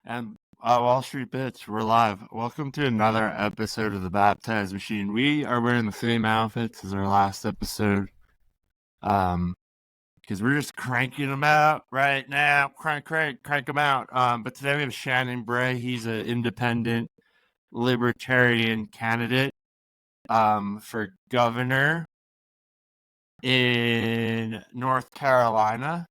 And Wall Street Bitch, we're live. Welcome to another episode of the Baptize Machine. We are wearing the same outfits as our last episode. Because we're just cranking them out right now. Crank them out. But today we have Shannon Bray. He's an independent Libertarian candidate for governor in North Carolina.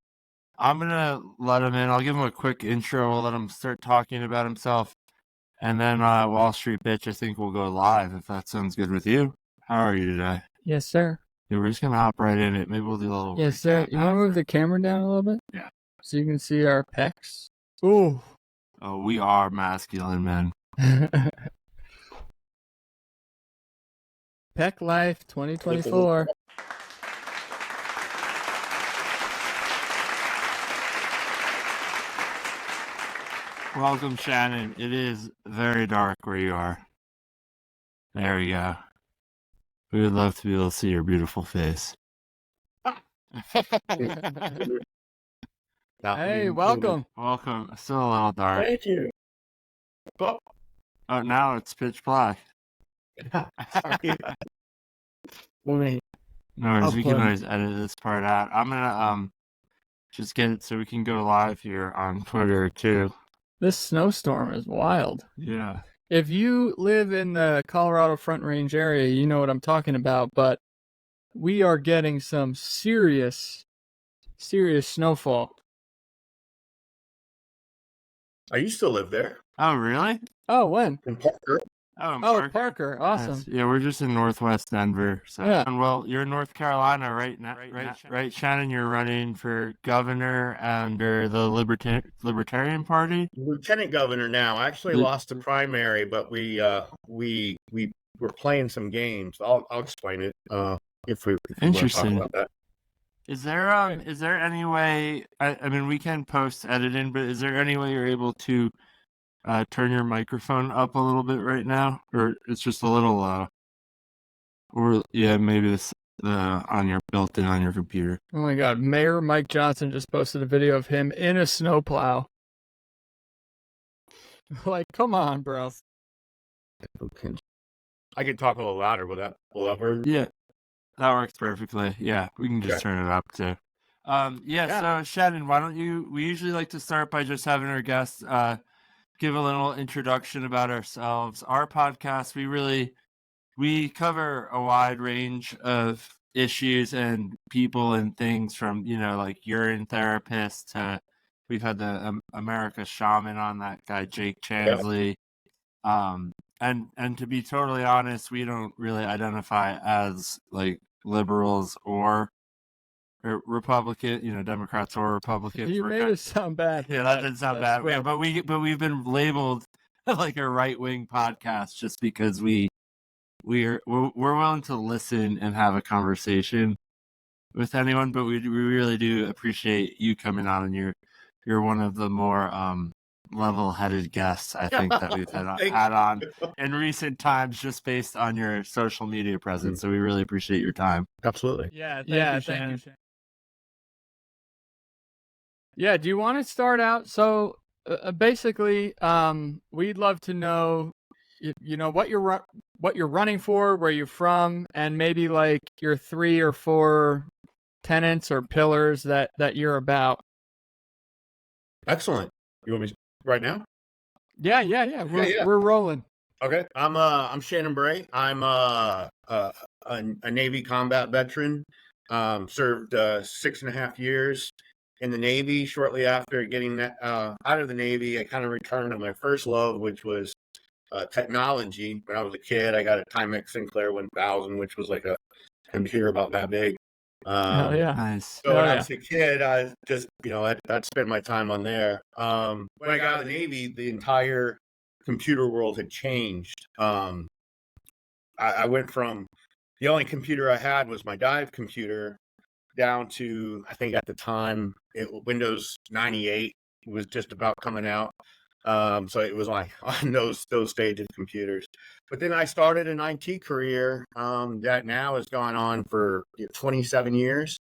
I'm going to let him in. I'll give him a quick intro. We'll let him start talking about himself. And then Wall Street Bitch, I think we'll go live, if that sounds good with you. How are you today? Yes, sir. Yeah, we're just going to hop right in it. Maybe we'll do a little... Yes, sir. You want to move the camera down a little bit? Yeah. So you can see our pecs? Ooh. Oh, we are masculine men. Pec Life 2024. Welcome, Shannon. It is very dark where you are. There we go. We would love to be able to see your beautiful face. Hey, welcome. Welcome. Still a little dark. Thank you. Oh, now it's pitch black. Wait. No worries, we can always edit this part out. I'm gonna just get it so we can go live here on Twitter too. This snowstorm is wild. Yeah. If you live in the Colorado Front Range area, you know what I'm talking about, but we are getting some serious snowfall. I used to live there Oh, really? Oh, when? in Parker. Oh, in Oh, Parker. Awesome. Yes. Yeah, we're just in Northwest Denver. So, Yeah. and well, you're in North Carolina right now, right? Shannon, you're running for governor under the Libertarian Party. Lieutenant governor now. I actually lost the primary, but we were playing some games. I'll explain it if we want to talk Interesting. about that. Is there any way? I mean, we can post editing, but is there any way you're able to turn your microphone up a little bit right now, or it's just a little or yeah, maybe this built in on your computer. Oh my God, Mayor Mike Johnson just posted a video of him in a snowplow. Like, come on, bro. Okay. I can talk a little louder. Will that work? Yeah, that works perfectly. Yeah, we can just turn it up too. So Shannon, why don't we usually like to start by just having our guests give a little introduction about ourselves. Our podcast, we cover a wide range of issues and people and things, from, like urine therapists to, we've had the America Shaman on, that guy Jake Chansley. And to be totally honest, we don't really identify as like liberals or Republican, Democrats or Republicans. You made it sound bad. Yeah, that didn't sound bad. Yeah, but we've been labeled like a right-wing podcast just because we're willing to listen and have a conversation with anyone, but we really do appreciate you coming on, and you're one of the more level-headed guests I think that we've had on in recent times, just based on your social media presence. So we really appreciate your time. Absolutely. Yeah, thank you, Shannon. Yeah, do you want to start out? So basically, we'd love to know, what you're running for, where you're from, and maybe like your 3 or 4 tenets or pillars that you're about. Excellent. You want me right now? Yeah. We're rolling. Okay. I'm Shannon Bray. I'm a Navy combat veteran. Served 6.5 years in the Navy. Shortly after getting that out of the Navy, I kind of returned to my first love, which was technology. When I was a kid, I got a Timex Sinclair 1000, which was like a computer about that big. Hell yeah. Nice. So when I was a kid, I just, I'd spend my time on there. When I got out of the Navy, the entire computer world had changed. I went from the only computer I had was my dive computer down to, I think at the time, Windows 98 was just about coming out. So it was like on those dated computers. But then I started an IT career that now has gone on for 27 years.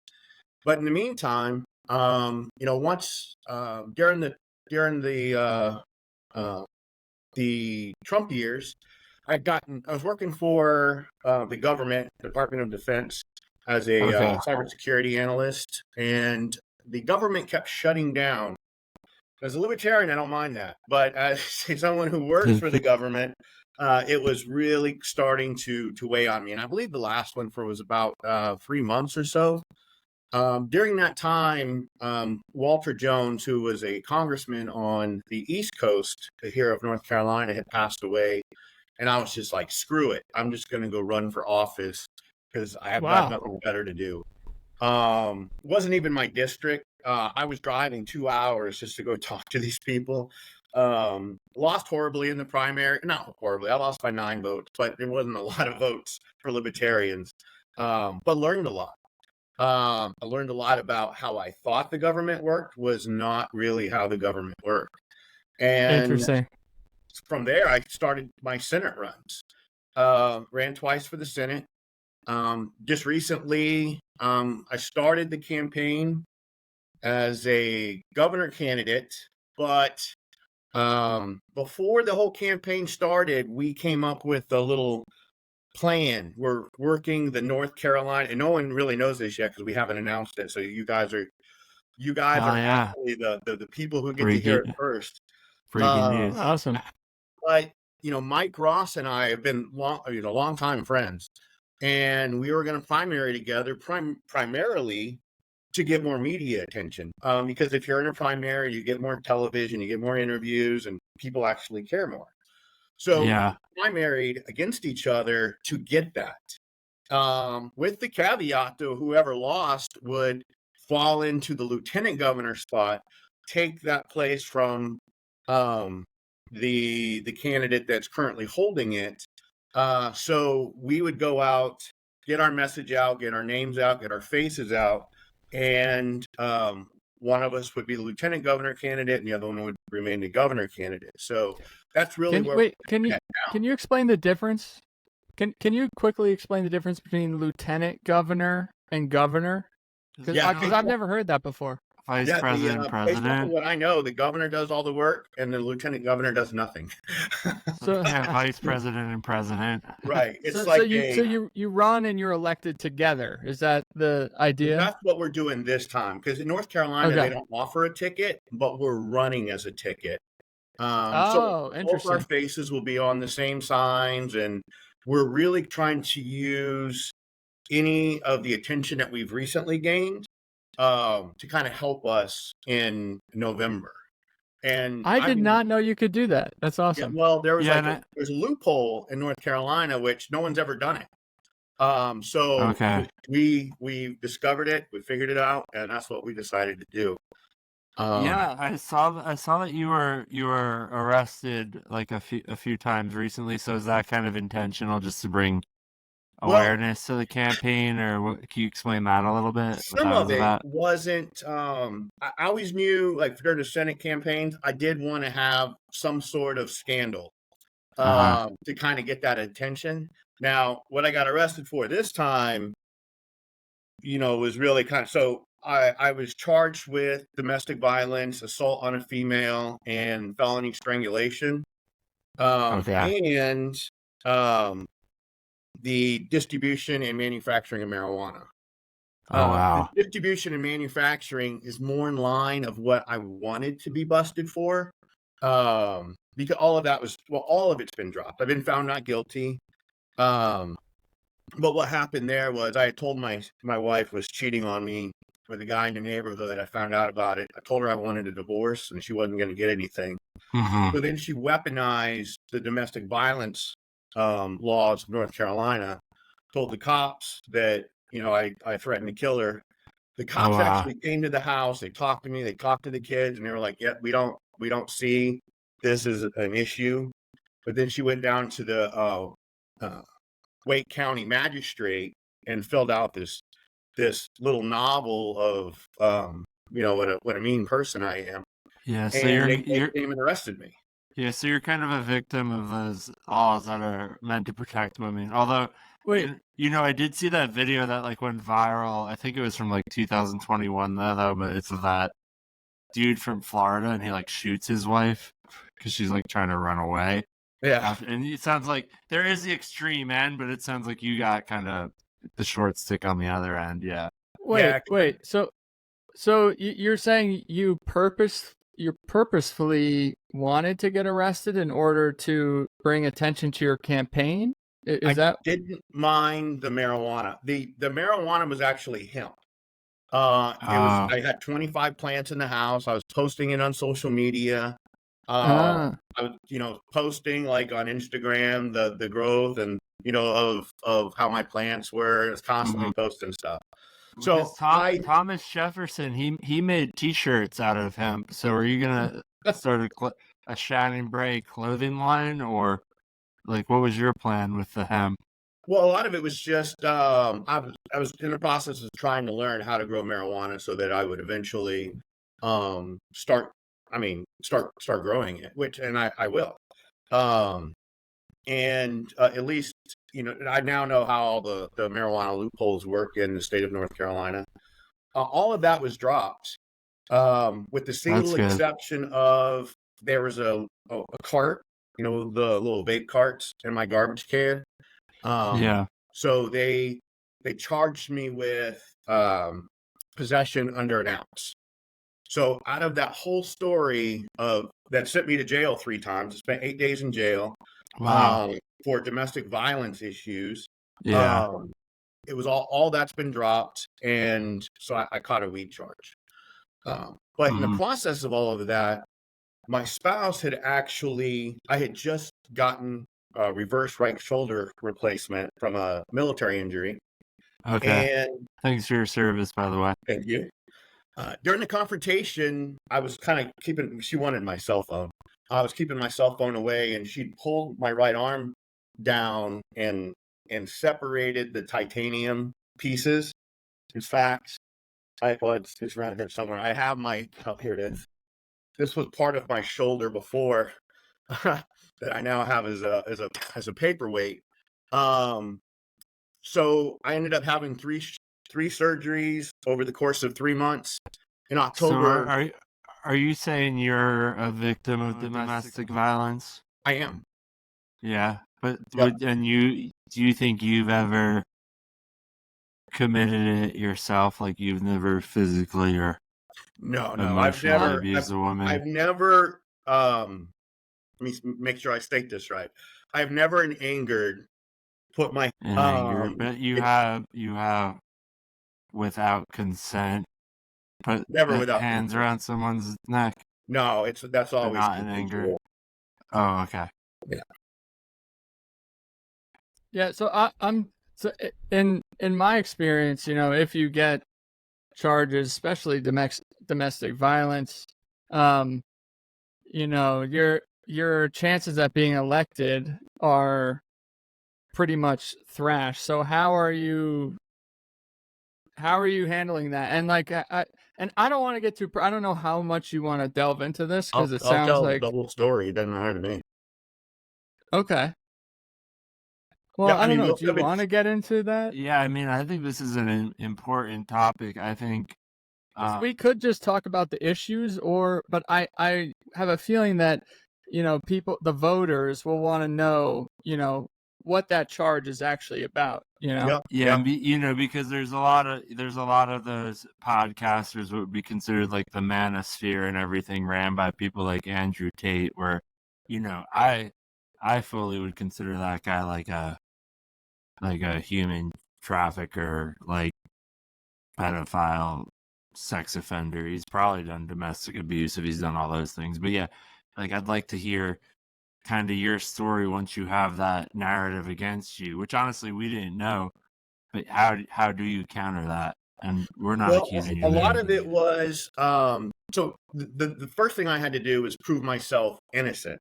But in the meantime, once during the the Trump years, I was working for the government, Department of Defense, as a cybersecurity analyst, and the government kept shutting down. As a libertarian, I don't mind that, but as someone who works for the government, it was really starting to weigh on me. And I believe the last one was about 3 months or so. During that time, Walter Jones, who was a congressman on the East Coast here of North Carolina, had passed away. And I was just like, screw it. I'm just going to go run for office because I have got nothing better to do. It wasn't even my district. I was driving 2 hours just to go talk to these people. Lost horribly in the primary. Not horribly. I lost by 9 votes, but there wasn't a lot of votes for libertarians. But learned a lot. I learned a lot about how I thought the government worked was not really how the government worked. And interesting. From there, I started my Senate runs. Ran twice for the Senate. Just recently, I started the campaign as a governor candidate, but before the whole campaign started, we came up with a little plan. We're working the North Carolina, and no one really knows this yet because we haven't announced it. So you guys are actually the people who get to hear it first. Freaking news. Awesome. But Mike Ross and I have been long time friends, and we were going to primary together primarily to get more media attention. Because if you're in a primary, you get more television, you get more interviews, and people actually care more. So we primaried against each other to get that. With the caveat that whoever lost would fall into the lieutenant governor spot, take that place from the candidate that's currently holding it. So we would go out, get our message out, get our names out, get our faces out, and one of us would be the lieutenant governor candidate, and the other one would remain the governor candidate. So that's really can you explain the difference? Can you quickly explain the difference between lieutenant governor and governor? Because I've never heard that before. Vice president, president. Based on what I know, the governor does all the work, and the lieutenant governor does nothing. So vice president and president. Right. It's you run and you're elected together. Is that the idea? That's what we're doing this time. Because in North Carolina, they don't offer a ticket, but we're running as a ticket. So interesting. both our faces will be on the same signs, and we're really trying to use any of the attention that we've recently gained to kind of help us in November. And I did not know you could do that. That's awesome. Yeah, well, there was there's a loophole in North Carolina which no one's ever done it. So we discovered it, we figured it out, and that's what we decided to do. I saw that you were arrested like a few times recently. So is that kind of intentional, just to bring awareness to the campaign, or can you explain that a little bit? Some of it wasn't. I always knew, like during the Senate campaigns, I did want to have some sort of scandal to kind of get that attention. Now, what I got arrested for this time, was really kind of so. I was charged with domestic violence, assault on a female, and felony strangulation. And the distribution and manufacturing of marijuana. The distribution and manufacturing is more in line of what I wanted to be busted for. Because all of it's been dropped. I've been found not guilty. But what happened there was I had told my wife was cheating on me with a guy in the neighborhood. I found out about it. I told her I wanted a divorce and she wasn't going to get anything. So then she weaponized the domestic violence laws of North Carolina, told the cops that, I threatened to kill her. The cops actually came to the house. They talked to me. They talked to the kids, and they were like, "Yeah, we don't see this as an issue." But then she went down to the Wake County magistrate and filled out this little novel of what a mean person I am. Yeah, so they came and arrested me. Yeah, so you're kind of a victim of those laws that are meant to protect women. Although, I did see that video that went viral. I think it was from 2021 though, but it's that dude from Florida and he shoots his wife. because she's like trying to run away. Yeah. And it sounds like there is the extreme end, but it sounds like you got kind of the short stick on the other end. Yeah. Wait. So you're saying you purposefully wanted to get arrested in order to bring attention to your campaign? I didn't mind the marijuana. The marijuana was actually hemp. I had 25 plants in the house. I was posting it on social media. I was, posting like on Instagram the growth and of how my plants were. I was constantly posting stuff. So Thomas Jefferson, he made T-shirts out of hemp. So are you gonna start a Shannon Bray clothing line, or like what was your plan with the hemp? Well, a lot of it was just I was in the process of trying to learn how to grow marijuana so that I would eventually start growing it, and I will. And at least I now know how all the marijuana loopholes work in the state of North Carolina. All of that was dropped, with the single exception of there was a cart, the little vape carts in my garbage can. So they charged me with possession under an ounce. So out of that whole story that sent me to jail 3 times, I spent 8 days in jail. Wow. For domestic violence issues. Yeah. It was all that's been dropped, and so I caught a weed charge. But in the process of all of that, my spouse I had just gotten a reverse right shoulder replacement from a military injury. Okay. And thanks for your service, by the way. Thank you. During the confrontation, I was kind of she wanted my cell phone. I was keeping my cell phone away, and she pulled my right arm down and separated the titanium pieces. In fact, it's around here somewhere. I have here it is. This was part of my shoulder before that I now have as a paperweight. So I ended up having three surgeries over the course of 3 months. In October, So are you saying you're a victim of domestic violence? I am. Yeah, but do you think you've ever committed it yourself? Like you've never physically or emotionally abused a woman? I've never. Let me make sure I state this right. I've never, in anger, put my but you have without consent put hands around someone's neck. No, that's always not in anger. Oh, okay. Yeah. Yeah. So I'm in my experience, if you get charges, especially domestic violence, your chances at being elected are pretty much thrashed. So how are you handling that? And like I don't want to get too. I don't know how much you want to delve into this because it sounds tell like the whole story. It doesn't matter to me. Okay. Well, I don't know. Do you want to get into that? Yeah, I mean, I think this is an important topic. I think we could just talk about the issues, but I have a feeling that the voters will want to know what that charge is actually about. Yeah. Because there's a lot of those podcasters what would be considered like the manosphere and everything ran by people like Andrew Tate, where I fully would consider that guy like a human trafficker, like pedophile, sex offender. He's probably done domestic abuse if he's done all those things. But yeah, like I'd like to hear kind of your story once you have that narrative against you, which honestly we didn't know. But how do you counter that? And we're not accusing you. A lot of it was so the first thing I had to do was prove myself innocent.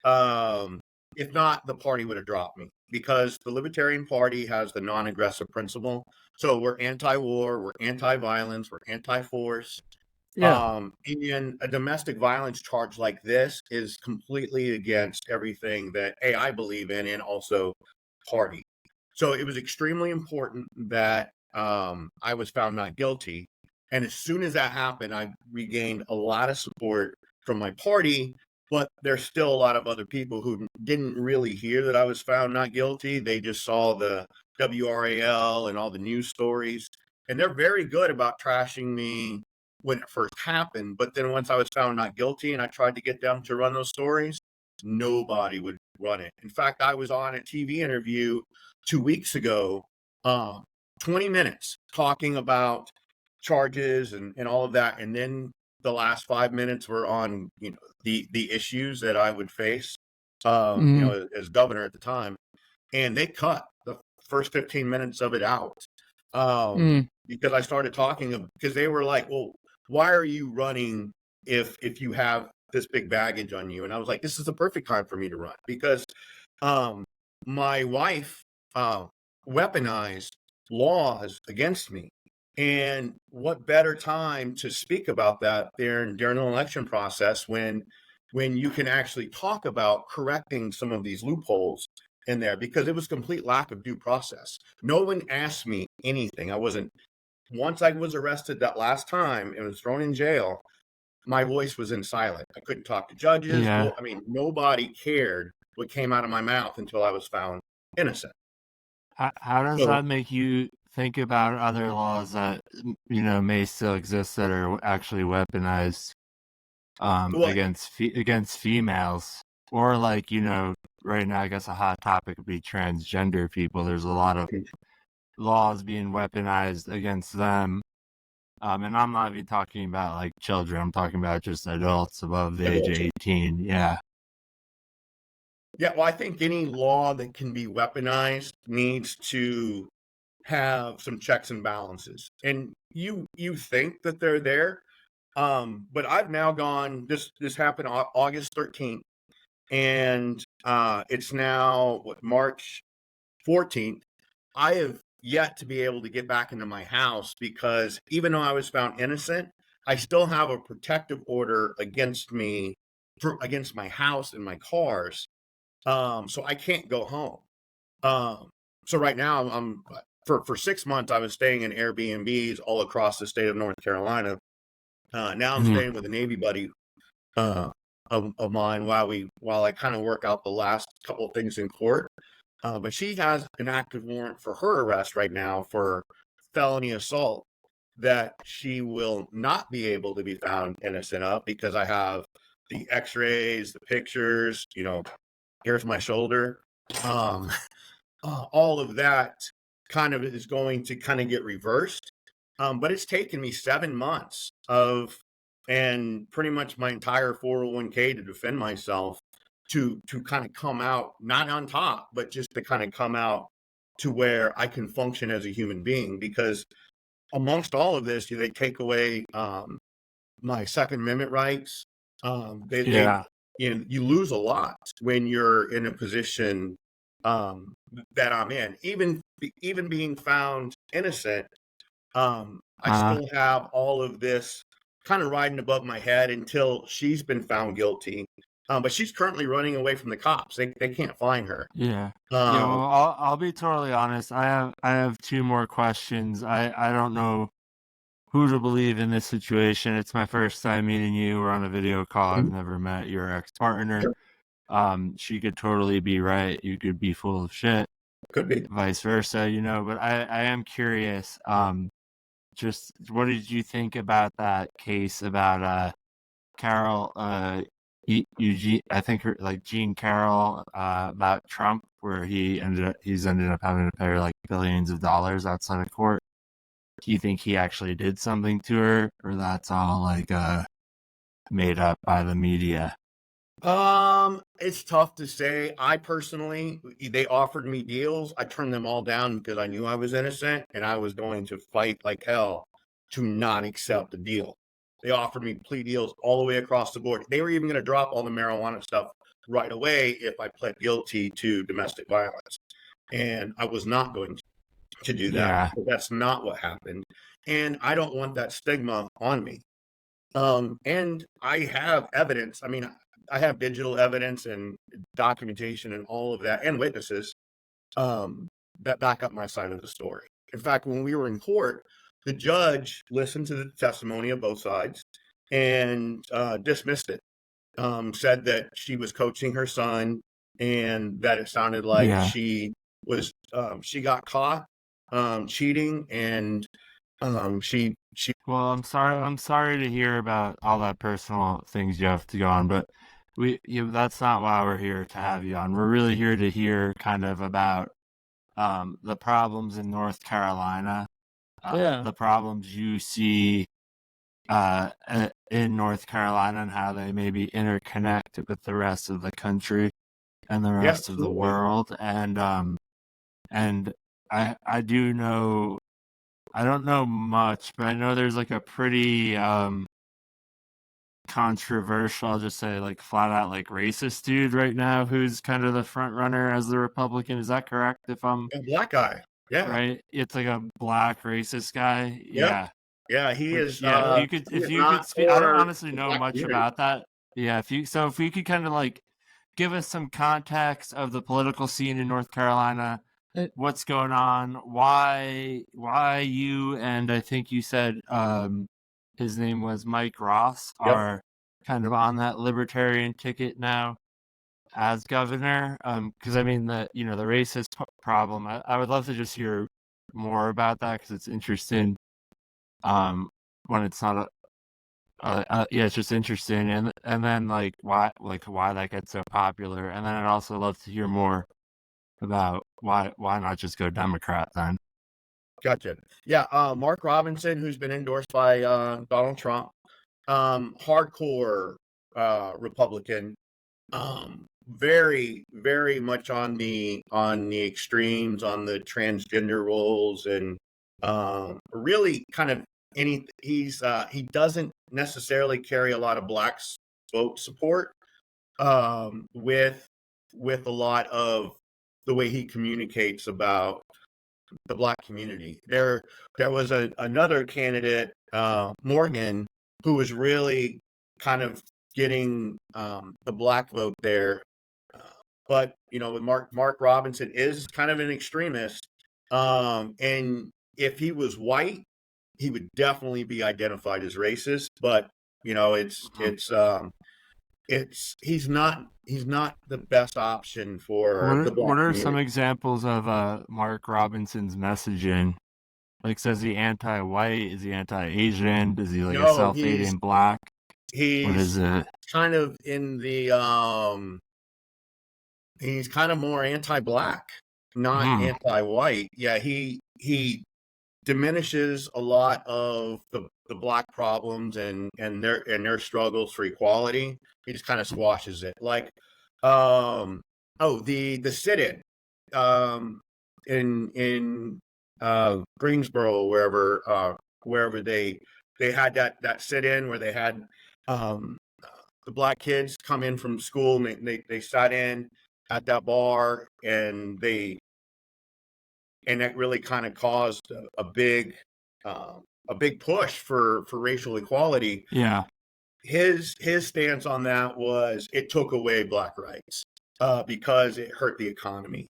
If not, the party would have dropped me, because the Libertarian Party has the non-aggressive principle. So we're anti-war, we're anti-violence, we're anti-force. Yeah. And a domestic violence charge like this is completely against everything that I believe in, and also party. So it was extremely important that I was found not guilty. And as soon as that happened, I regained a lot of support from my party, But there's still a lot of other people who didn't really hear that I was found not guilty. They just saw the WRAL and all the news stories. And they're very good about trashing me when it first happened. But then once I was found not guilty and I tried to get them to run those stories, nobody would run it. In fact, I was on a TV interview 2 weeks ago, 20 minutes talking about charges and all of that. And then the last 5 minutes were on, the issues that I would face, as governor at the time. And they cut the first 15 minutes of it out because I started talking, because they were like, well, why are you running if you have this big baggage on you? And I was like, this is the perfect time for me to run, because my wife weaponized laws against me. And what better time to speak about that during an election process when you can actually talk about correcting some of these loopholes in there, because it was complete lack of due process. No one asked me anything. Once I was arrested that last time and was thrown in jail, my voice was in silent. I couldn't talk to judges. Yeah. Well, nobody cared what came out of my mouth until I was found innocent. How does that make you think about other laws that may still exist that are actually weaponized against females, or right now I guess a hot topic would be transgender people? There's a lot of laws being weaponized against them, and I'm not even talking about like children. I'm talking about just adults above the age of 18. Yeah, well, I think any law that can be weaponized needs to have some checks and balances. And you think that they're there, but I've now gone. This happened August 13th, and it's now March 14th. I have yet to be able to get back into my house, because even though I was found innocent, I still have a protective order against me, against my house and my cars. So I can't go home. So right now I'm for 6 months I was staying in Airbnbs all across the state of North Carolina. Now I'm staying with a Navy buddy of mine while I kind of work out the last couple of things in court. But she has an active warrant for her arrest right now for felony assault that she will not be able to be found innocent of, because I have the x-rays, the pictures, here's my shoulder. All of that kind of is going to kind of get reversed. But it's taken me 7 months and pretty much my entire 401k to defend myself, to kind of come out, not on top, but just to kind of come out to where I can function as a human being. Because amongst all of this, they take away my Second Amendment rights. You lose a lot when you're in a position that I'm in. Even being found innocent, I still have all of this kind of riding above my head until she's been found guilty. But she's currently running away from the cops. They can't find her. Yeah. Well, I'll be totally honest. I have two more questions. I don't know who to believe in this situation. It's my first time meeting you. We're on a video call. I've never met your ex-partner. She could totally be right. You could be full of shit. Could be. Vice versa, But I am curious. Just what did you think about that case about Carol Eugene, I think Jean Carroll, about Trump, where he's ended up having to pay like billions of dollars outside of court? Do you think he actually did something to her, or that's all made up by the media? It's tough to say. They offered me deals. I turned them all down because I knew I was innocent, and I was going to fight like hell to not accept the deal. They offered me plea deals all the way across the board. They were even going to drop all the marijuana stuff right away if I pled guilty to domestic violence. And I was not going to do that. Yeah. But that's not what happened. And I don't want that stigma on me. And I have evidence. I have digital evidence and documentation and all of that, and witnesses that back up my side of the story. In fact, when we were in court, the judge listened to the testimony of both sides and dismissed it. said that she was coaching her son, and that it sounded like she got caught cheating, and she. Well, I'm sorry to hear about all that personal things you have to go on, but that's not why we're here to have you on. We're really here to hear kind of about the problems in North Carolina, the problems you see in North Carolina, and how they maybe interconnect with the rest of the country and the rest of the world. And I do know, I don't know much, but I know there's like a pretty controversial, I'll just say like flat out like racist dude right now who's kind of the front runner as the Republican. Is that correct? If I'm A black guy. Yeah. Right? It's like a black racist guy. Yep. Yeah, he is. Yeah, if you could speak, I don't honestly know much about that. Yeah, if you could kind of like give us some context of the political scene in North Carolina, what's going on, why you, and I think you said his name was Mike Ross, are kind of on that Libertarian ticket now as governor. Because I mean the racist problem. I would love to just hear more about that because it's interesting. When it's not yeah, it's just interesting, and then like why that gets so popular, and then I'd also love to hear more about why not just go Democrat then. Gotcha. Yeah, Mark Robinson, who's been endorsed by Donald Trump, hardcore Republican, very, very much on the extremes, on the transgender roles, and really kind of he doesn't necessarily carry a lot of black vote support with a lot of the way he communicates about the black community. There was another candidate, Morgan, who was really kind of getting the black vote there. But with Mark Robinson is kind of an extremist, and if he was white, he would definitely be identified as racist. But he's not the best option for the black What are community. some examples of Mark Robinson's messaging? Like, says he anti-white? Is he anti-Asian? Is he like a self-hating black? What is it? Kind of in the he's kind of more anti-black, not anti-white. Yeah, he diminishes a lot of the black problems and their struggles for equality. He just kind of squashes it. Like the sit-in in Greensboro, wherever they had that sit-in where they had the black kids come in from school, and they sat in at that bar, and that really kind of caused a big push for racial equality. Yeah. His stance on that was it took away black rights because it hurt the economy,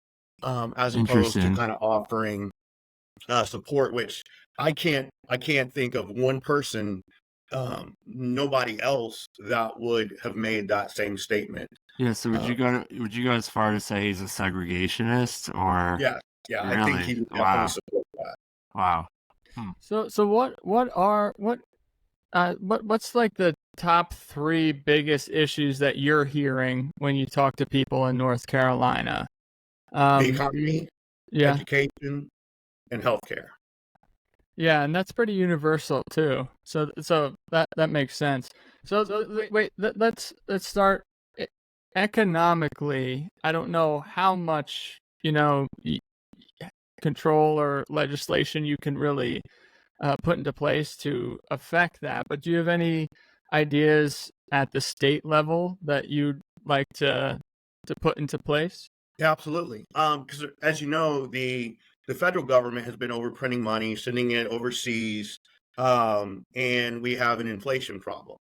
as opposed to kind of offering support, which I can't think of one person, nobody else that would have made that same statement. Yeah. So would you go as far to say he's a segregationist, or? Yeah. Really? I think he would definitely support that. Wow. So what's like the top 3 biggest issues that you're hearing when you talk to people in North Carolina? The economy, education, and healthcare. Yeah, and that's pretty universal too. So that makes sense. So wait, let's start economically. I don't know how much control or legislation you can really put into place to affect that. But do you have any ideas at the state level that you'd like to put into place? Yeah, absolutely. Because as you know, the federal government has been overprinting money, sending it overseas, and we have an inflation problem.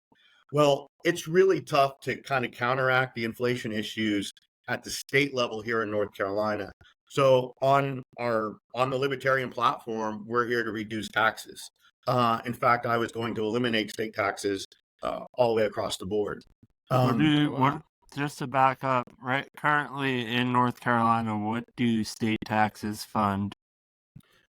Well, it's really tough to kind of counteract the inflation issues at the state level here in North Carolina. So on the Libertarian platform, we're here to reduce taxes. In fact, I was going to eliminate state taxes all the way across the board. What just to back up, right? Currently in North Carolina, what do state taxes fund?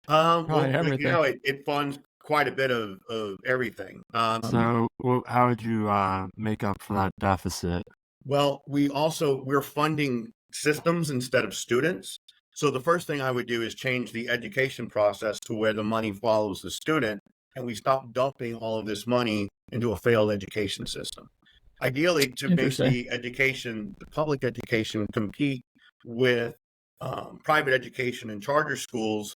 Probably Well, everything. it funds quite a bit of everything. So how would you make up for that deficit? Well, we're funding systems instead of students. So the first thing I would do is change the education process to where the money follows the student, and we stop dumping all of this money into a failed education system. Ideally, to make Interesting. the public education, compete with private education and charter schools,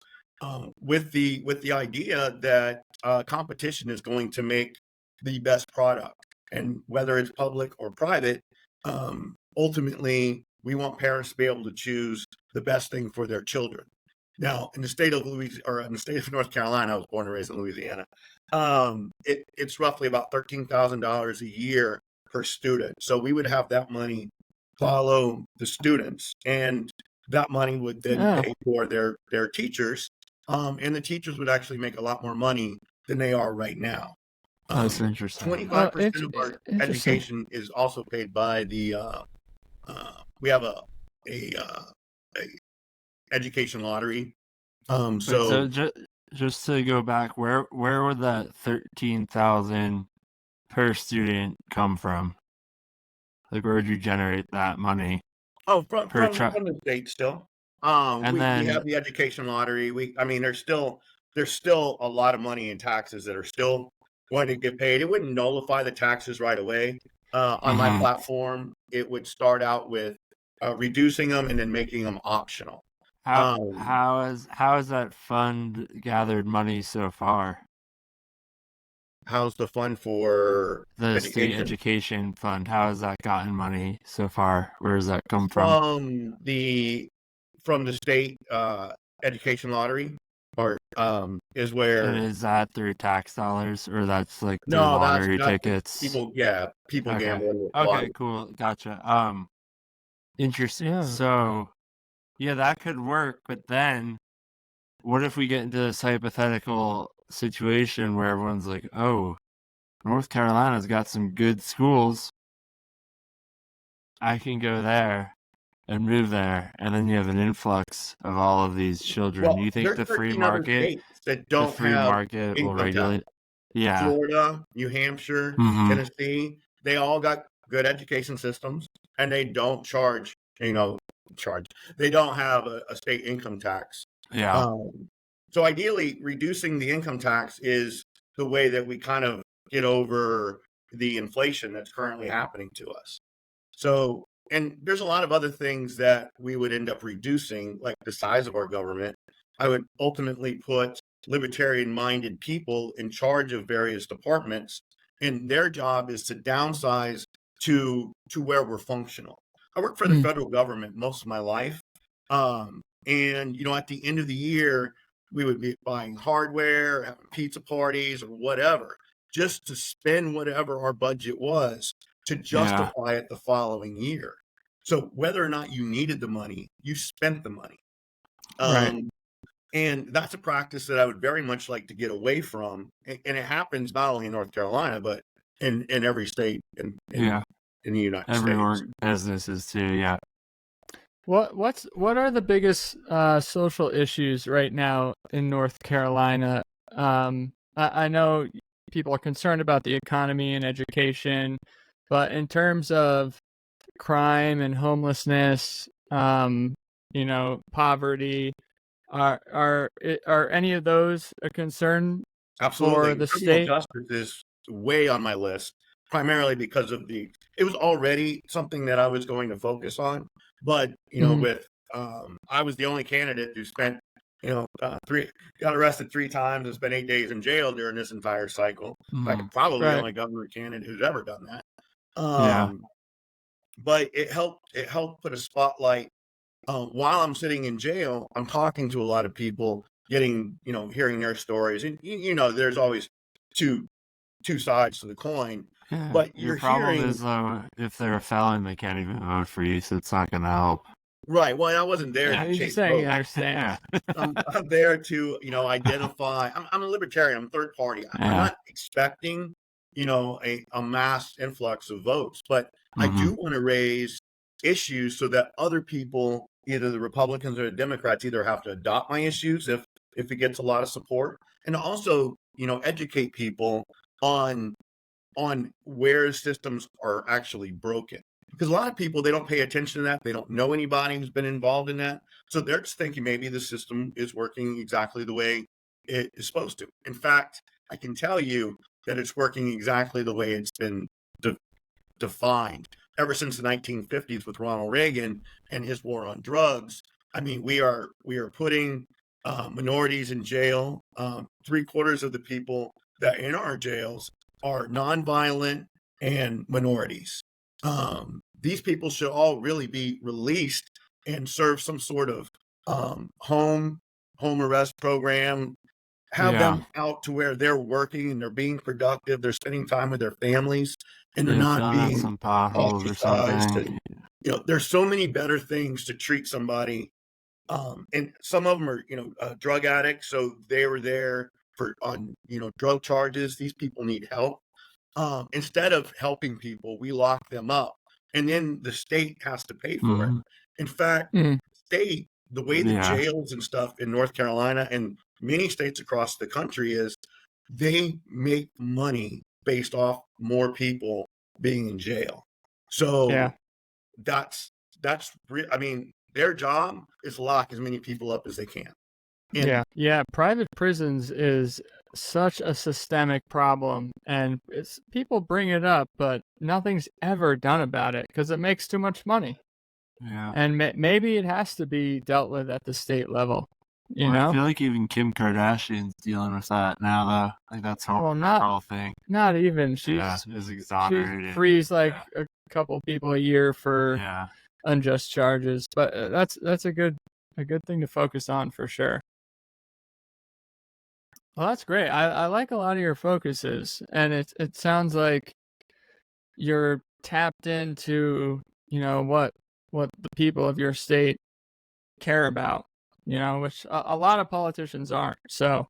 with the idea that competition is going to make the best product, and whether it's public or private, ultimately we want parents to be able to choose the best thing for their children. Now, in the state of North Carolina, I was born and raised in Louisiana. It's roughly about $13,000 a year per student. So we would have that money follow the students, and that money would then pay for their teachers. And the teachers would actually make a lot more money than they are right now. That's interesting. 25% of our education is also paid by the. We have a education lottery. So just to go back, where would that 13,000 per student come from? Like, where would you generate that money? Oh, from the state still. And we then have the education lottery. There's still a lot of money in taxes that are still going to get paid. It wouldn't nullify the taxes right away. On my platform, it would start out with reducing them and then making them optional. How has that fund gathered money so far? How's the fund for the state education fund? How has that gotten money so far? Where does that come from? From the state education lottery, or is where? And is that through tax dollars, or that's like through No, lottery that's tickets? People gambling. Okay, cool, gotcha. Interesting. Yeah. So, yeah, that could work. But then, what if we get into this hypothetical situation where everyone's like, "Oh, North Carolina's got some good schools. I can go there and move there," and then you have an influx of all of these children. Well, Do you think the free market will regulate? Yeah. Florida, New Hampshire, Tennessee, they all got good education systems, and they don't charge. They don't have a state income tax. Yeah. So ideally, reducing the income tax is the way that we kind of get over the inflation that's currently happening to us. So, and there's a lot of other things that we would end up reducing, like the size of our government. I would ultimately put libertarian-minded people in charge of various departments, and their job is to downsize to where we're functional. I worked for the federal government most of my life, and at the end of the year, we would be buying hardware, having pizza parties, or whatever, just to spend whatever our budget was to justify it the following year. So whether or not you needed the money, you spent the money. Right. And that's a practice that I would very much like to get away from. And it happens not only in North Carolina, but in every state in the United States. Every businesses too, yeah. What are the biggest social issues right now in North Carolina? I know people are concerned about the economy and education, but in terms of crime and homelessness, poverty, are any of those a concern? Absolutely. For the Criminal state? justice is way on my list, primarily because of it was already something that I was going to focus on. But, I was the only candidate who spent, got arrested 3 times and spent 8 days in jail during this entire cycle. Like, probably the only governor candidate who's ever done that. But it helped put a spotlight. While I'm sitting in jail, I'm talking to a lot of people, hearing their stories, and there's always two sides to the coin. Yeah. But your problem is though, if they're a felon, they can't even vote for you, so it's not going to help. Right. Well, I wasn't there. Yeah, you're saying I understand. I'm there to identify. I'm a libertarian. I'm third party. I'm not expecting a mass influx of votes, but I Mm-hmm. do want to raise issues so that other people, either the Republicans or the Democrats, either have to adopt my issues if it gets a lot of support, and also, educate people on where systems are actually broken. Because a lot of people, they don't pay attention to that. They don't know anybody who's been involved in that. So they're just thinking maybe the system is working exactly the way it is supposed to. In fact, I can tell you that it's working exactly the way it's been defined ever since the 1950s with Ronald Reagan and his war on drugs. I mean, we are putting minorities in jail. 3/4 of the people that in our jails are nonviolent and minorities. These people should all really be released and serve some sort of home arrest program. Have them out to where they're working and they're being productive. They're spending time with their families, and they're not being some potholes or ostracized. something. And, there's so many better things to treat somebody. And some of them are, drug addicts, so they were there on drug charges. These people need help. Instead of helping people, we lock them up, and then the state has to pay for it. In fact, state, the way the jails and stuff in North Carolina and many states across the country is, they make money based off more people being in jail. So that's I mean, their job is lock as many people up as they can. And Private prisons is such a systemic problem, and people bring it up, but nothing's ever done about it because it makes too much money. Yeah. And maybe it has to be dealt with at the state level. You know? I feel like even Kim Kardashian's dealing with that now, though. Like, that's her whole thing. Not even. She's exonerated. She frees like a couple people a year for unjust charges, but that's a good thing to focus on for sure. Well, that's great. I like a lot of your focuses, and it sounds like you're tapped into what the people of your state care about, which a lot of politicians aren't. So,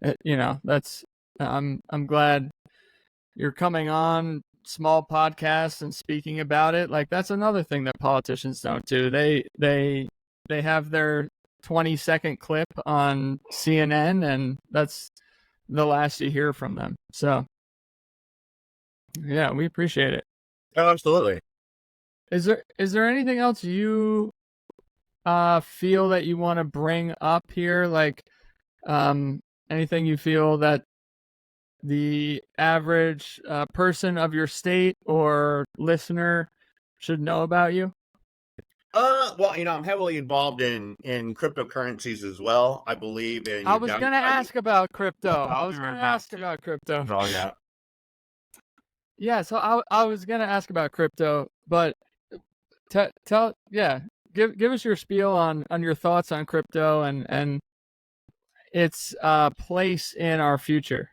that's I'm glad you're coming on small podcasts and speaking about it. Like, that's another thing that politicians don't do. They have their 20-second clip on CNN, and that's the last you hear from them. So, we appreciate it. Oh, absolutely. Is there anything else you feel that you want to bring up here? Like, anything you feel that the average person of your state or listener should know about you? Well, I'm heavily involved in cryptocurrencies as well. I believe in. I was going to ask about crypto. Oh, yeah. Yeah, so I was going to ask about crypto, but give us your spiel on your thoughts on crypto and its place in our future.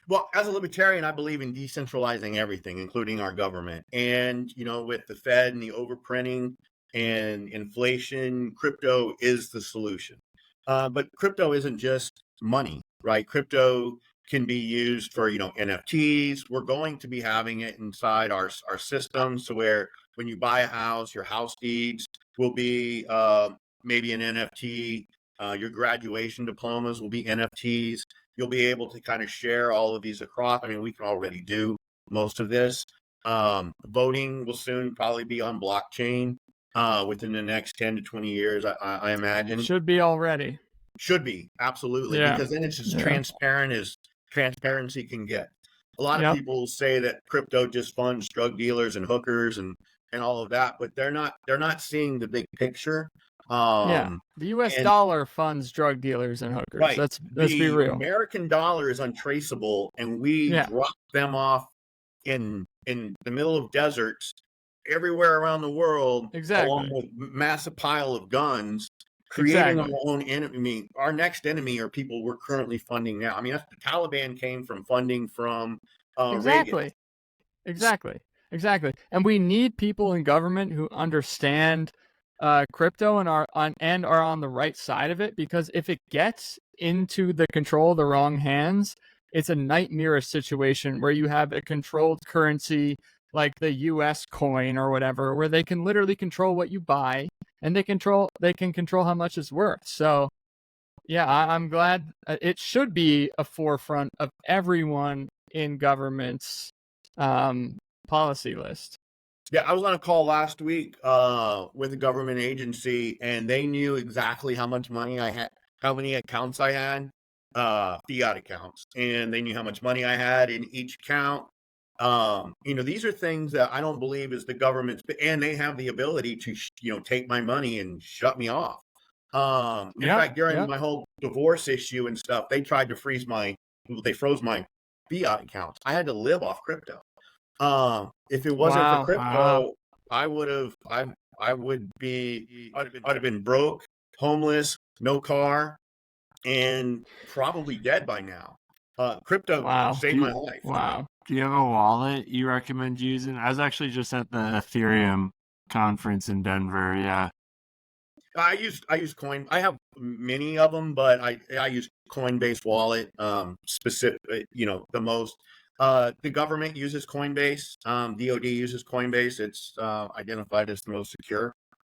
Well, as a libertarian, I believe in decentralizing everything, including our government. And, with the Fed and the overprinting and inflation, crypto is the solution. But crypto isn't just money, right? Crypto can be used for, NFTs. We're going to be having it inside our systems, so where when you buy a house, your house deeds will be maybe an NFT. Your graduation diplomas will be NFTs. You'll be able to kind of share all of these across. I mean, we can already do most of this. Voting will soon probably be on blockchain within the next 10 to 20 years, I imagine. Should be already. Should be, absolutely. Yeah. Because then it's as transparent as transparency can get. A lot of people say that crypto just funds drug dealers and hookers and all of that, but they're not seeing the big picture. The U.S. dollar funds drug dealers and hookers. Right. Let's be real. The American dollar is untraceable, and we drop them off in the middle of deserts everywhere around the world, along with massive pile of guns, creating our own enemy. Our next enemy are people we're currently funding now. I mean, the Taliban came from funding from Reagan. Exactly. And we need people in government who understand crypto and are on the right side of it, because if it gets into the control of the wrong hands, it's a nightmarish situation where you have a controlled currency like the US coin or whatever, where they can literally control what you buy, and they can control how much it's worth. So yeah, I'm glad it should be a forefront of everyone in government's policy list. Yeah, I was on a call last week with a government agency, and they knew exactly how much money I had, how many accounts I had, fiat accounts, and they knew how much money I had in each account. These are things that I don't believe is the government's, and they have the ability to, take my money and shut me off. In fact, during my whole divorce issue and stuff, they tried to they froze my fiat accounts. I had to live off crypto. If it wasn't for crypto, I would have been broke, homeless, no car, and probably dead by now. Crypto saved my life. Wow. Do you have a wallet you recommend using? I was actually just at the Ethereum conference in Denver. Yeah. I use Coin. I have many of them, but I use Coinbase wallet. Specific, the most. The government uses Coinbase. DoD uses Coinbase. It's identified as the most secure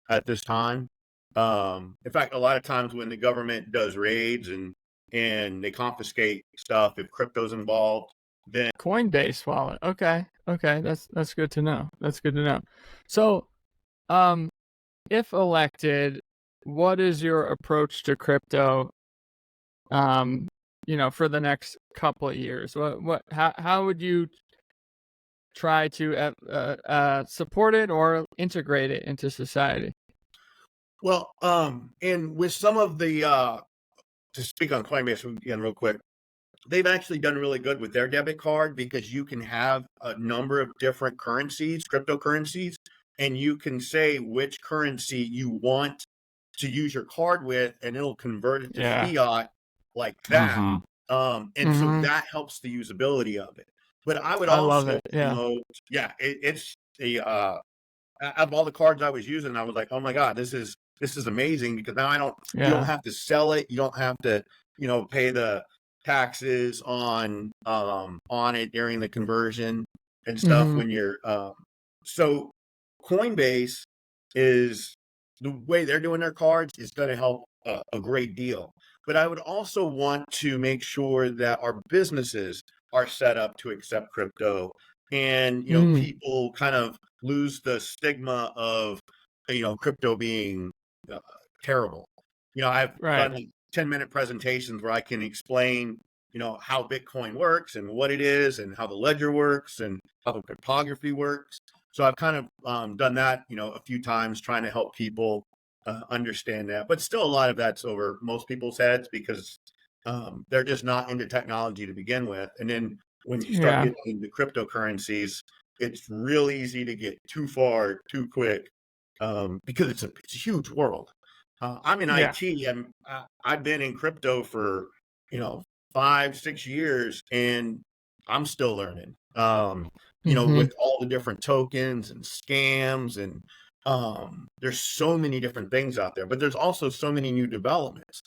at this time. In fact, a lot of times when the government does raids and they confiscate stuff, if crypto's involved, then Coinbase wallet. Okay, that's good to know. That's good to know. So, if elected, what is your approach to crypto? For the next couple of years, how would you try to support it or integrate it into society? Well, and with some of the to speak on Coinbase again real quick, they've actually done really good with their debit card because you can have a number of different currencies, cryptocurrencies, and you can say which currency you want to use your card with, and it'll convert it to fiat like that. And so that helps the usability of it. But I would also promote, it's the out of all the cards I was using, I was like, oh my God, this is amazing, because now you don't have to sell it, you don't have to, pay the taxes on it during the conversion and stuff when you're so Coinbase is, the way they're doing their cards is going to help a great deal. But I would also want to make sure that our businesses are set up to accept crypto, and people kind of lose the stigma of crypto being terrible. I've done 10-minute presentations where I can explain how Bitcoin works and what it is and how the ledger works and how the cryptography works. So I've kind of done that a few times, trying to help people understand that. But still, a lot of that's over most people's heads because they're just not into technology to begin with. And then when you start getting into cryptocurrencies, it's real easy to get too far too quick because it's a huge world. I'm in IT, and I've been in crypto for 5-6 years, and I'm still learning. With all the different tokens and scams, and there's so many different things out there, but there's also so many new developments.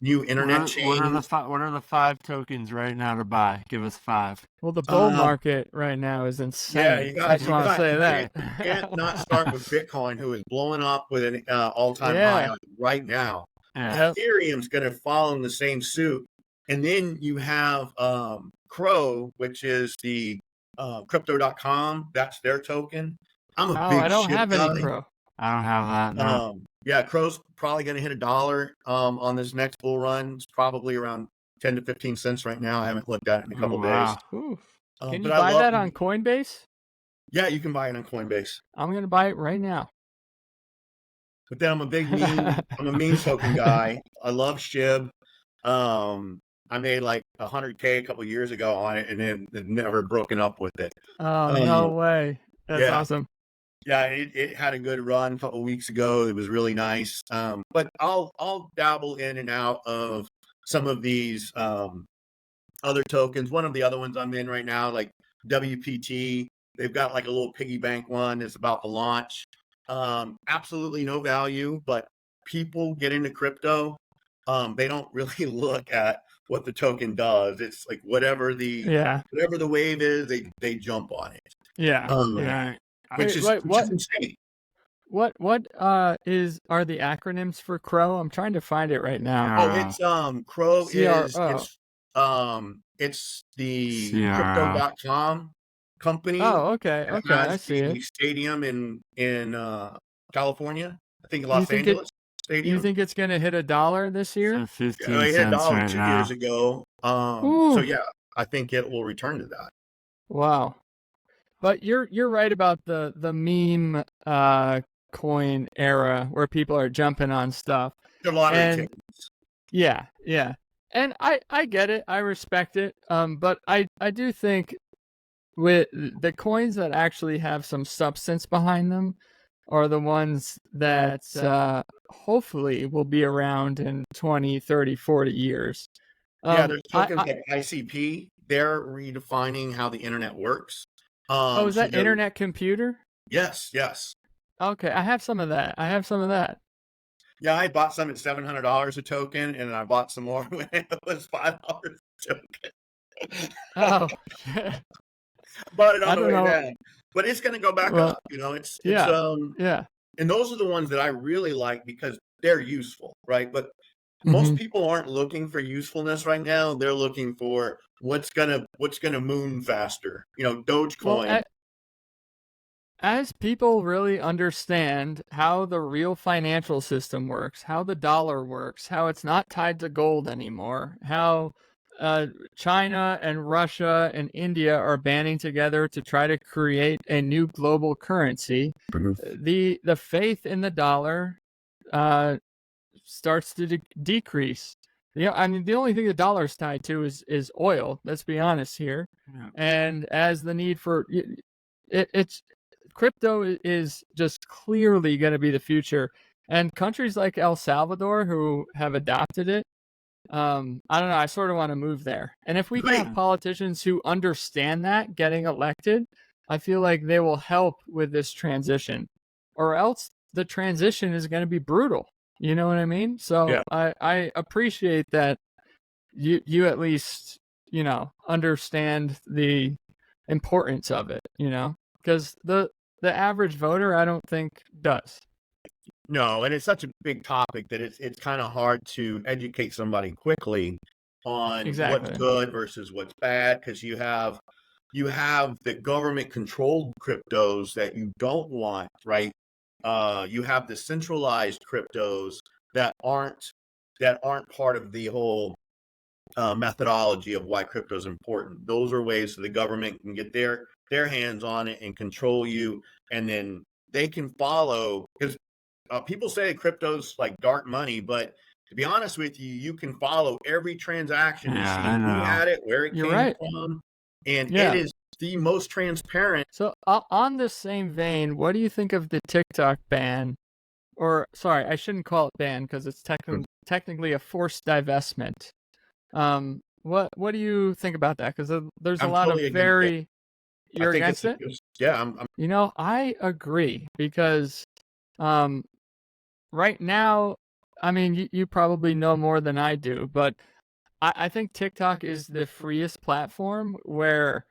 New internet chains. What are the 5 tokens right now to buy? Give us 5. Well, the bull market right now is insane. I just want to say that. You can't not start with Bitcoin, who is blowing up with an all-time high right now. Ethereum's going to follow in the same suit. And then you have Crow, which is the crypto.com. That's their token. I'm a big I don't have any Crow. I don't have that. No. Crow's probably going to hit $1 on this next bull run. It's probably around 10 to 15 cents right now. I haven't looked at it in a couple days. Can you buy that on Coinbase? Yeah, you can buy it on Coinbase. I'm going to buy it right now. But then I'm a big meme. I'm a meme token guy. I love SHIB. I made like 100K a couple years ago on it, and then never broken up with it. Oh, no way. That's awesome. Yeah, it had a good run a couple weeks ago. It was really nice. But I'll dabble in and out of some of these other tokens. One of the other ones I'm in right now, like WPT, they've got like a little piggy bank one. It's about to launch. Absolutely no value, but people get into crypto. They don't really look at what the token does. It's like whatever the wave is, they jump on it. Yeah. Yeah. which is insane. What are the acronyms for Crow? I'm trying to find it right now. Oh, it's Crow is CRO. it's the CRO. crypto.com company. Oh, okay. That Okay, I has see the it. stadium in California. I think You Los think Angeles you Stadium. think it's gonna hit $1 this year? So 15 They hit cents $1 right 2 years now. ago. So Ooh, yeah, I think it will return to that. wow. But you're right about the meme coin era where people are jumping on stuff. They're lottery And tickets. yeah. And I get it. I respect it. But I do think with the coins that actually have some substance behind them are the ones that hopefully will be around in 20, 30, 40 years. Yeah, there's I tokens like ICP. They're redefining how the internet works. Oh, is So that internet computer? yes. Okay, I have some of that. Yeah, I bought some at $700 a token, and I bought some more when it was $5 a token. Oh, Bought it on I the don't way know. down, but it's going to go back Well, up. You know, it's yeah. and those are the ones that I really like because they're useful, right? But most Mhm. people aren't looking for usefulness right now. They're looking for what's gonna moon faster. You know, Well, Dogecoin. as people really understand how the real financial system works, how the dollar works, how it's not tied to gold anymore, how China and Russia and India are banding together to try to create a new global currency, the faith in the dollar starts to decrease. I mean, the only thing the dollar is tied to is oil. Let's be honest here. Yeah. And as the need for it's crypto is just clearly going to be the future. And countries like El Salvador who have adopted it, I don't know, I sort of want to move there. And if we can have politicians who understand that getting elected, I feel like they will help with this transition. Or else the transition is going to be brutal. You know what I mean? So Yeah. I appreciate that you at least, understand the importance of it, because the average voter, I don't think does. No, and it's such a big topic that it's kind of hard to educate somebody quickly on what's Exactly. good versus what's bad because you have the government controlled cryptos that you don't want, right? You have the centralized cryptos that aren't part of the whole methodology of why crypto is important. Those are ways that the government can get their hands on it and control you, and then they can follow because people say crypto's like dark money, but to be honest with you, you can follow every transaction and see who had it, where it came from, and it is the most transparent. So on the same vein, what do you think of the TikTok ban? Or sorry, I shouldn't call it ban because it's technically a forced divestment. What do you think about that? Because there's a lot totally of very you're against it? Yeah, I'm I agree because right now, I mean, you probably know more than I do, but I think TikTok is the freest platform where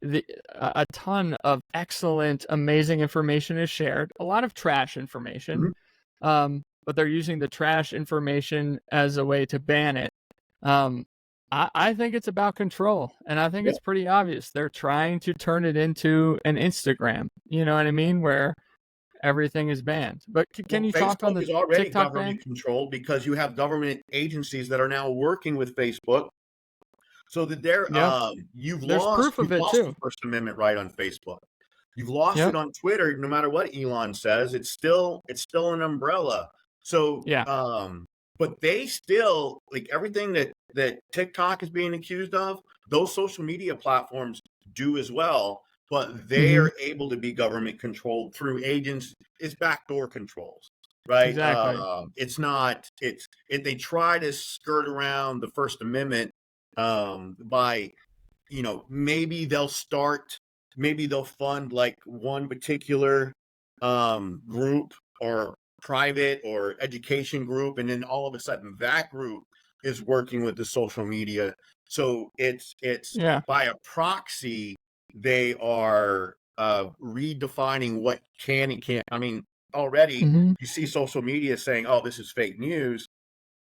a ton of excellent, amazing information is shared. A lot of trash information, but they're using the trash information as a way to ban it. I think it's about control, and I think it's pretty obvious. They're trying to turn it into an Instagram. You know what I mean? Where everything is banned. But can you talk on the Facebook is already TikTok government ban? controlled because you have government agencies that are now working with Facebook, so that you've There's lost proof of it too. the First Amendment right on Facebook. You've lost Yep. it on Twitter. No matter what Elon says, it's still an umbrella. So but they still, like, everything that TikTok is being accused of, those social media platforms do as well, but they are able to be government controlled through agents. It's backdoor controls, right? Exactly. It's not. They try to skirt around the First Amendment by, maybe they'll fund like one particular group or private or education group, and then all of a sudden that group is working with the social media. So it's by a proxy, they are redefining what can and can't. I mean, already Mm-hmm. you see social media saying, "Oh, this is fake news,"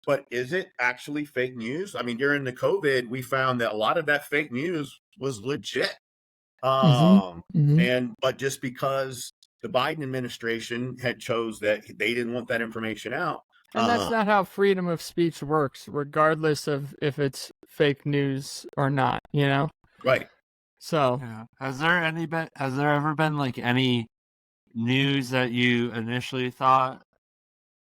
but is it actually fake news? I mean, during the COVID, we found that a lot of that fake news was legit. Mm-hmm. Mm-hmm. But just because the Biden administration had chose that they didn't want that information out. And that's not how freedom of speech works, regardless of if it's fake news or not, you know? Right. So, Yeah. Has there ever been like any news that you initially thought,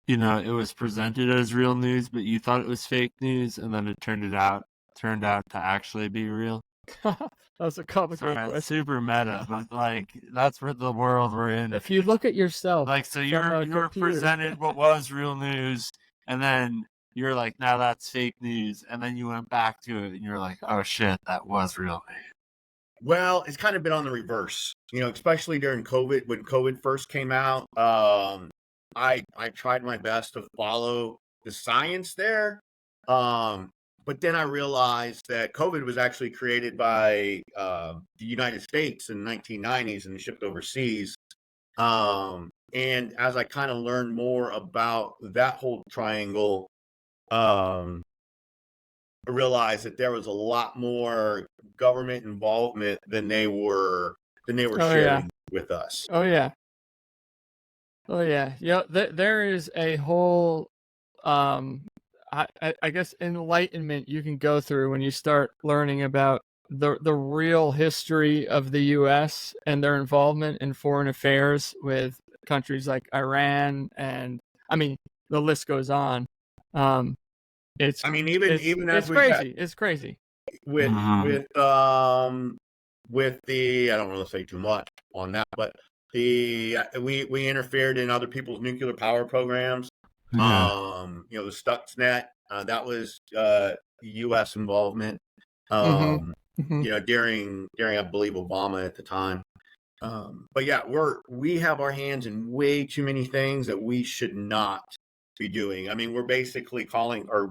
it was presented as real news, but you thought it was fake news, and then it turned out to actually be real? that's a complicated Sorry, question. that's super meta, but like that's what the world we're in. If you look at yourself, Like, so from you're a computer. presented what was real news, and then you're like, now that's fake news, and then you went back to it, and you're like, oh shit, that was real news. Well, it's kind of been on the reverse, especially during COVID. When COVID first came out, I tried my best to follow the science there, but then I realized that COVID was actually created by the United States in the 1990s and shipped overseas. And as I kind of learned more about that whole triangle, I realized that there was a lot more government involvement than they were sharing with us. Oh yeah. Yeah, there is a whole I guess enlightenment you can go through when you start learning about the real history of the US and their involvement in foreign affairs with countries like Iran, and I mean the list goes on. It's I mean, even as it's crazy. It's crazy. With the, I don't want to say too much on that, but we interfered in other people's nuclear power programs. Yeah. The Stuxnet, that was U.S. involvement. Mm-hmm. During I believe Obama at the time. But yeah, we have our hands in way too many things that we should not be doing. I mean, we're basically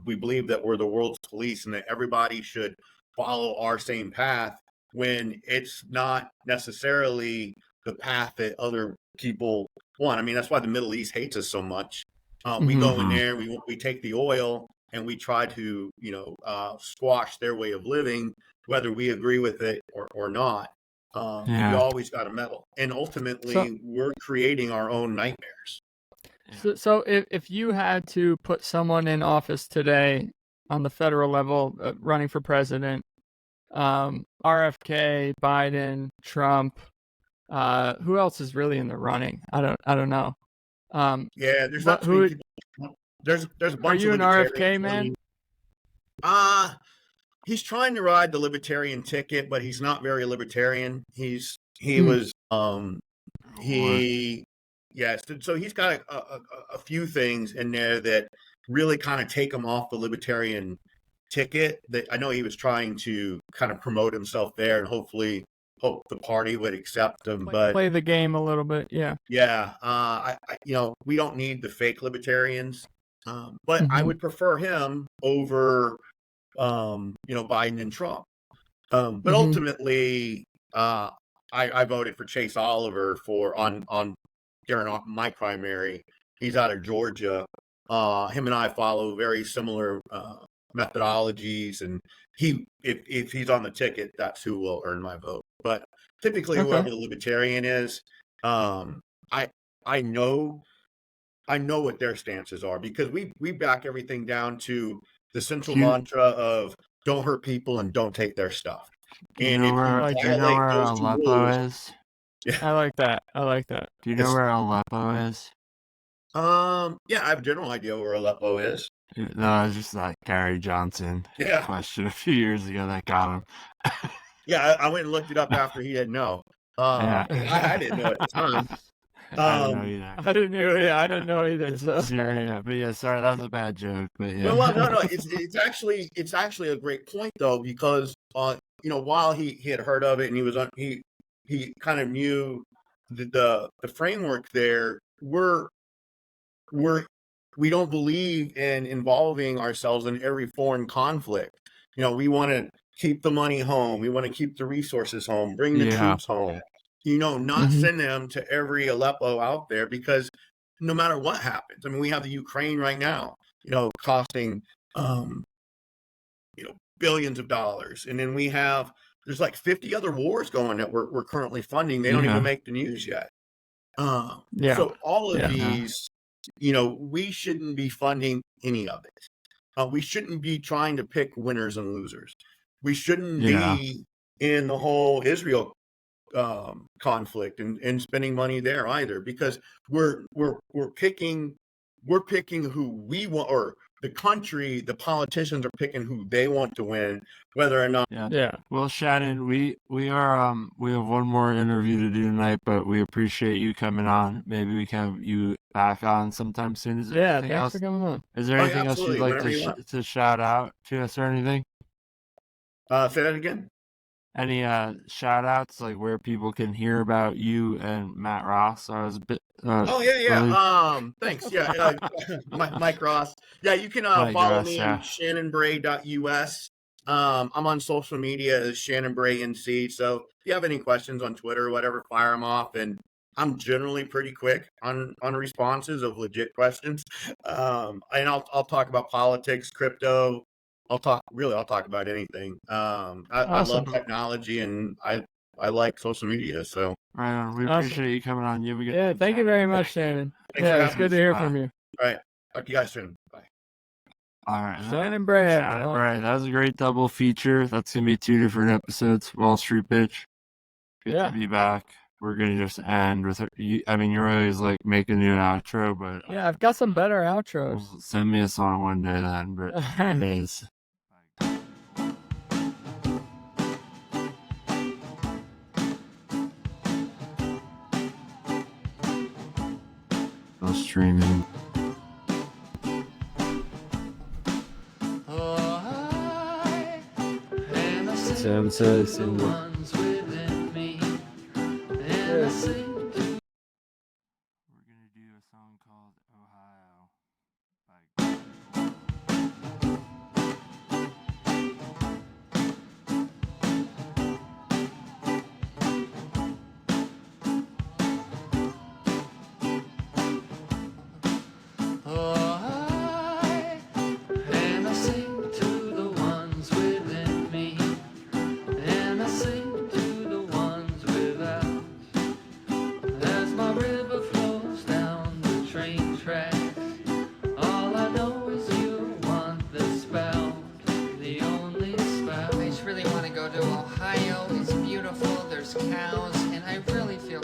we believe that we're the world's police and that everybody should follow our same path, when it's not necessarily the path that other people want. I mean, that's why the Middle East hates us so much. We go in there, we take the oil, and we try to, squash their way of living, whether we agree with it or not. We always got to meddle, and ultimately, we're creating our own nightmares. So if you had to put someone in office today on the federal level, running for president, RFK, Biden, Trump, who else is really in the running? I don't know. Yeah, there's not too many people. There's a bunch. Are you of an RFK man? He's trying to ride the libertarian ticket, but he's not very libertarian. So he's got a few things in there that really kind of take him off the libertarian ticket. That I know he was trying to kind of promote himself there, and hopefully hope the party would accept him. But play the game a little bit, yeah. We don't need the fake libertarians, but I would prefer him over, Biden and Trump. But ultimately, I voted for Chase Oliver during my primary. He's out of Georgia. Him and I follow very similar methodologies, and if he's on the ticket, that's who will earn my vote. But typically, whoever the libertarian is, I know what their stances are, because we back everything down to the central mantra of don't hurt people and don't take their stuff. Do you know where Aleppo is? Yeah. I like that. Do you know where Aleppo is? Yeah, I have a general idea where Aleppo is. No, it was just like Gary Johnson question a few years ago that got him. Yeah, I went and looked it up after he didn't know. I didn't know at the time. I didn't know either. I didn't know either. So. But yeah, sorry, that was a bad joke. But yeah. Well, no, it's actually a great point though, because while he had heard of it and he was he kind of knew the framework there. We don't believe in involving ourselves in every foreign conflict. We want to keep the money home. We want to keep the resources home, bring the troops home. not send them to every Aleppo out there, because no matter what happens, I mean, we have the Ukraine right now, costing, billions of dollars. And then there's like 50 other wars going that we're currently funding. They don't even make the news yet. So all of these, we shouldn't be funding any of it. We shouldn't be trying to pick winners and losers. We shouldn't be in the whole Israel conflict and spending money there either, because we're picking who we want, or the country, the politicians are picking who they want to win, whether or not. Well, Shannon, we are we have one more interview to do tonight, but we appreciate you coming on. Maybe we can have you back on sometime soon. Is there anything thanks else? for coming on. Is there anything else you'd like to shout out to us or anything? Say that again. Any shout outs, like where people can hear about you and Matt Ross? I was a bit thanks. Mike Ross. Yeah, you can follow me on shannonbray.us. I'm on social media as Shannon Bray NC. So if you have any questions on Twitter or whatever, fire them off, and I'm generally pretty quick on responses of legit questions. And I'll talk about politics, crypto. I'll talk about anything. I love technology, and I like social media. So right on. We appreciate you coming on. You have a good thank you very much, Shannon. It's good to hear from you. All right. Talk to you guys soon. Bye. All right. Shannon Bray. All right. That was a great double feature. That's going to be 2 different episodes. Wall Street Bitch. Good to be back. We're going to just end with you're always like making an outro, but I've got some better outros. Well, send me a song one day then, but it is. No streaming. Sam says in the we're gonna do a song called Ohio by Ohio is beautiful, there's cows, and I really feel